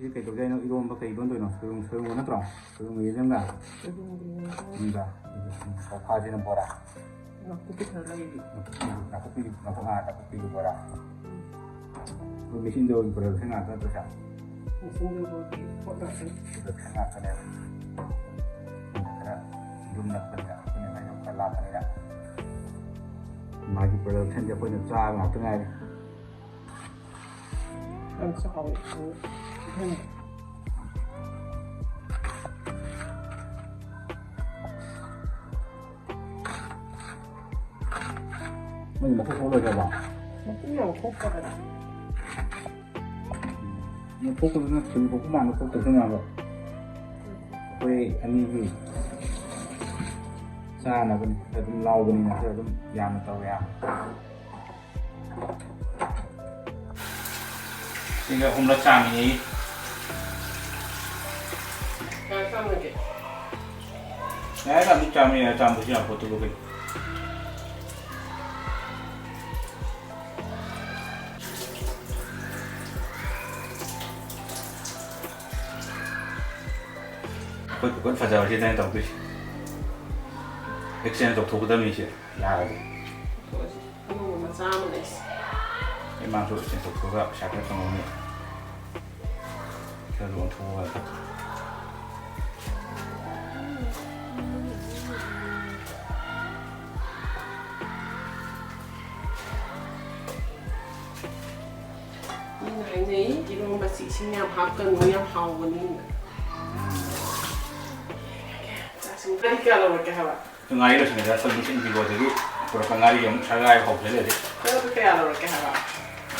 ꯍꯧꯖꯤꯛ ꯀꯩ ꯇꯧꯗꯣꯏꯅꯣ ꯏꯔꯣꯝꯕ ꯀꯩ ꯂꯣꯟꯗꯣꯏꯅꯣ ꯁꯣꯏꯕꯨꯝ ꯅꯠꯇ꯭ꯔꯣ ꯁꯣꯏꯕꯨꯝ ꯌꯦꯟꯗꯦꯝꯒ ꯀꯧꯈꯥꯁꯤꯅ ꯕꯣꯔꯥ 나쁘게 잘 나이지. 나쁘게 bora. 메신저 bora 생각하다 또 자. 메신저 거기 포다스. 생각하네. 그래. 룸 나쁘냐. 그냥 좀 갈라가냐. 마기 bora 텐데 거기 짜 나쁘냐. 항상 하고 있고. mình một cái rồi vào nó cũng nhiều khúc vào đây một khúc nó từ khúc mà nó khúc từ thế nào rồi quê anh đi gì xa là bên phải bên lâu bên này phải bên giang tàu giang bây giờ hôm đó chạm gì đấy là cái chạm này chạm được chưa của tôi rồi 그건 가자 어디 내가 또 액션에 또 도구담이 있어 야 한번 싸면 돼 이만 또 진짜 도구가 시작했던 거는 그래도 도구가 này 이런 맛이 신냥 밥跟농양 하오거든. Tadi kalau mereka hawa. Tengah itu sebenarnya solusi di bawah itu perkengari yang sangat hopeless jadi. Kalau mereka hawa.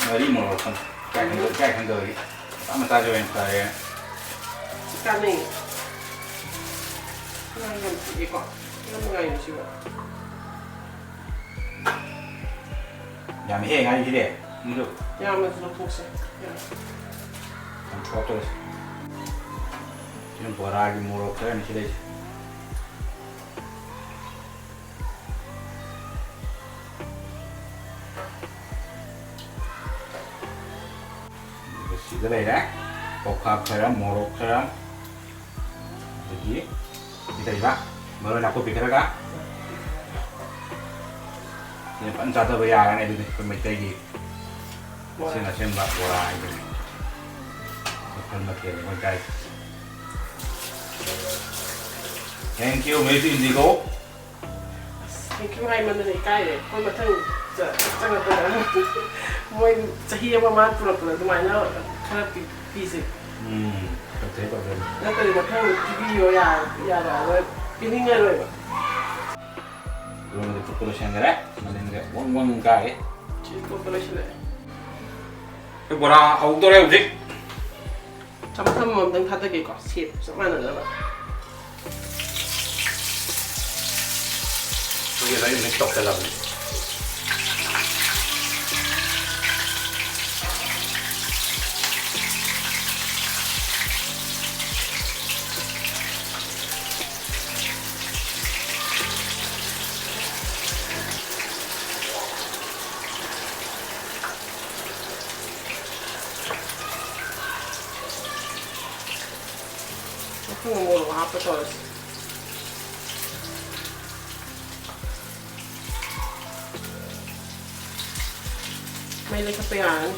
Mari mulai kan, kayak dari. Sama saja yang saya. Sekarang ini. Yang ikut, yang mengayu siapa? Yang ini yang ini deh, musuh. Yang masuk fokus. Yang kuat terus. Yang bora di mulut saya ni sih. Cái này đấy, Koukha Bora, Morocco, jadi kita iba, baru nak kopi kita kan? Ini kan satu bayaran itu nih, pemilik lagi, sih mbak bora itu, bukan makin macam. Thank you, Messi Indigo. Thank you, hai mana ni kai deh, kau macam jangan terlalu, mau cahaya apa mat pula tu mana karena fisik. Betul betul. Nanti macam video ya lah, pilih nggak loh. Belum itu terus yang gerak, mana enggak, wong kai. Cukup terus le. Cái bora outdoor ya udik. Sama-sama mau kata gitu, siap, sama mana lah. Bây giờ lấy mình chọc cái lòng Aku mau apa tuh? May nagkapean.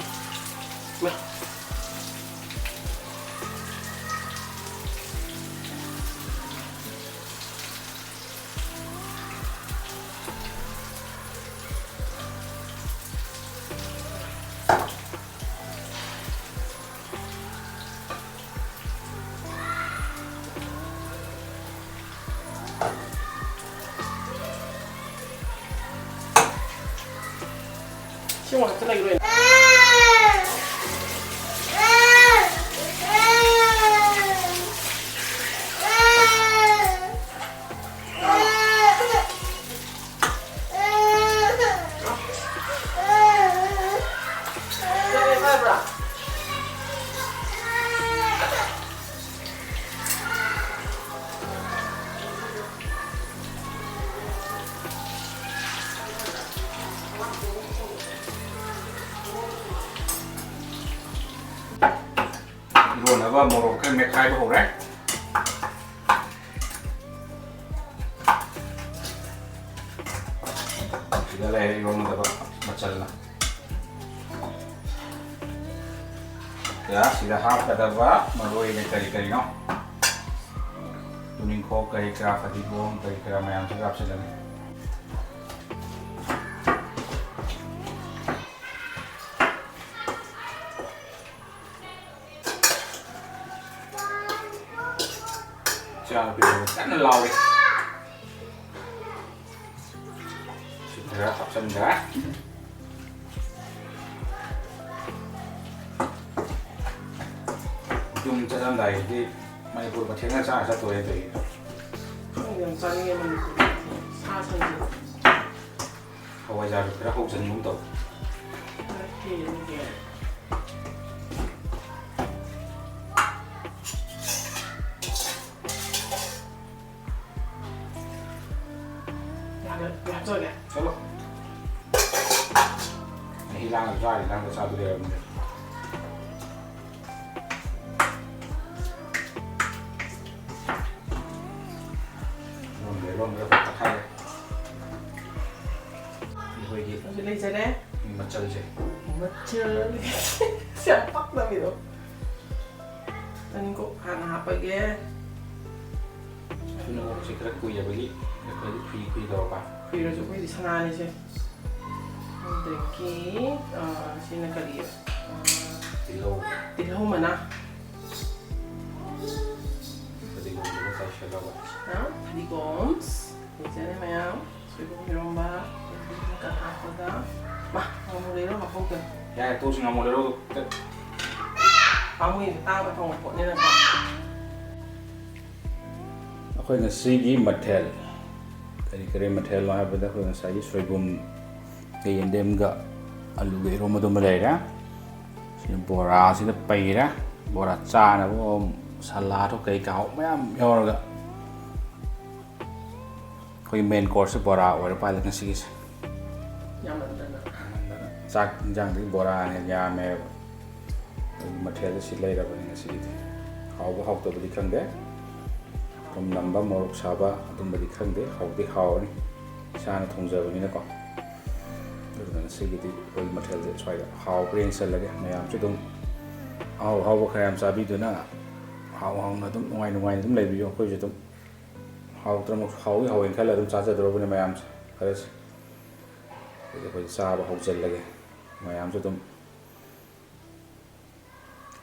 Siapa yang lagi doing? 이러나봐 모로 큰 맥카이버 호래. 이거 래 이러나봐 맞잖아. 야, sida hapkadaba maroi ne kari no. Tuning ko kay kra fadigong kay kra mayam sa gap sila. Siya pero kan law đi. Sida hapsan da. 좀 짜잔다 이제 manipur mà thiên sa sa tuổi thì 그냥 짜는 게 manipur 사선지 hầu giờ được cái hậu dân muốn tổ 이렇게 이게 야, chalo hilang ở ra hilang cái sao tôi đều luôn cái vật hay hơi gì 어디 레이저 돼? mặt trời chứ 맞죠. siapa 딱 gitu. Dan kok anak apa ge? nó sẽ rất quý giờ với cái quý đâu ba Kuya jo kuya di sana ni siya. Deki, sino kali? Tilaw mana? thì cũng có sai sót đâu Padigoms. Diyan na mayam. Siguro Eromba. Kakakoda. Ma, ang mulero makoga. ya tôi xin ngomong đâu Amoy tao ba tong po nila ba? ꯑꯩꯈꯣꯏ ꯉꯁꯤꯒꯤ ꯃꯊꯦꯜ ꯀꯔꯤ ꯀꯔꯤ ꯃꯊꯦꯜꯅꯣ ꯍꯥꯏꯕꯗ ꯑꯩꯈꯣꯏ ꯉꯁꯥꯏꯒꯤ ꯁꯣꯏꯕꯨꯝꯒ ꯌꯦꯟꯗꯦꯝꯒ ꯑꯂꯨꯒ ꯏꯔꯣꯝꯕꯗꯨꯃ ꯂꯩꯔꯦ ꯁꯤꯅ ꯕꯣꯔꯥꯁꯤꯗ ꯄꯩꯔꯦ ꯕꯣꯔꯥ ꯆꯥꯅꯕ ꯁꯂꯥꯗ ꯀꯩꯀꯥ ꯃꯌꯥꯝ ꯌꯥꯎꯔꯒ ꯑꯩꯈꯣꯏꯒꯤ ꯃꯦꯟ ꯀꯣꯔꯁꯁꯦ ꯕꯣꯔꯥ ꯑꯣꯏꯔ ꯄꯥꯜꯂꯦ ꯉꯁꯤꯒꯤꯁꯦ ꯆꯥꯛ ꯏꯟꯖꯥꯡꯗꯒꯤ ꯕꯣꯔꯥꯅ ꯌꯥꯝꯃꯦꯕ ꯃꯊꯦꯜꯗ ꯁꯤ ꯂꯩꯔꯕꯅꯤ ꯉꯁꯤꯒꯤꯗꯤ ꯍꯥꯎꯕ ꯍꯥꯎꯇꯕꯗꯤ ꯈꯪꯗꯦ ꯊꯨꯝ ꯅꯝꯕ ꯃꯣꯔꯣꯛ ꯁꯥꯕ ꯑꯗꯨꯝꯕꯗꯤ ꯈꯪꯗꯦ ꯍꯥꯎꯗꯤ ꯍꯥꯎꯔꯅꯤ ꯏꯁꯥꯅ ꯊꯣꯡꯖꯕꯅꯤꯅꯀꯣ ꯑꯗꯨꯅ ꯉꯁꯤꯒꯤꯗꯤ ꯑꯩꯈꯣꯏ ꯃꯊꯦꯜꯁꯦ ꯁ꯭ꯋꯥꯏꯗ ꯍꯥꯎꯕ ꯌꯦꯡꯁꯜꯂꯒꯦ ꯃꯌꯥꯝꯁꯨ ꯑꯗꯨꯝ ꯑꯍꯥꯎ ꯑꯍꯥꯎꯕ ꯈꯔ ꯌꯥꯝ ꯆꯥꯕꯤꯗꯨꯅ ꯍꯥꯎꯅ ꯑꯗꯨꯝ ꯅꯨꯡꯉꯥꯏꯅ ꯑꯗꯨꯝ ꯂꯩꯕꯤꯌꯨ ꯑꯩꯈꯣꯏꯁꯨ ꯑꯗꯨꯝ ꯍꯥꯎꯇ꯭ꯔꯃꯛꯁꯨ ꯍꯥꯎꯋꯦꯅ ꯈꯜꯂ ꯑꯗꯨꯝ ꯆꯥꯖꯗꯧꯔꯕꯅꯤ ꯃꯌꯥꯝꯁꯦ ꯈꯔꯁꯦ ꯑꯗꯨꯗꯤ ꯑꯩꯈꯣꯏ ꯆꯥꯕ ꯍꯧꯖꯤꯜꯂꯒꯦ ꯃꯌꯥꯝꯁꯨ ꯑꯗꯨꯝ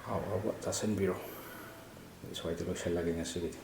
ꯍꯥꯎꯕ ꯆꯥꯁꯤꯟꯕꯤꯔꯣ ꯁ꯭ꯋꯥꯏꯗ ꯂꯣꯏꯁꯤꯜꯂꯒꯦ ꯉꯁꯤꯒꯤꯗꯤ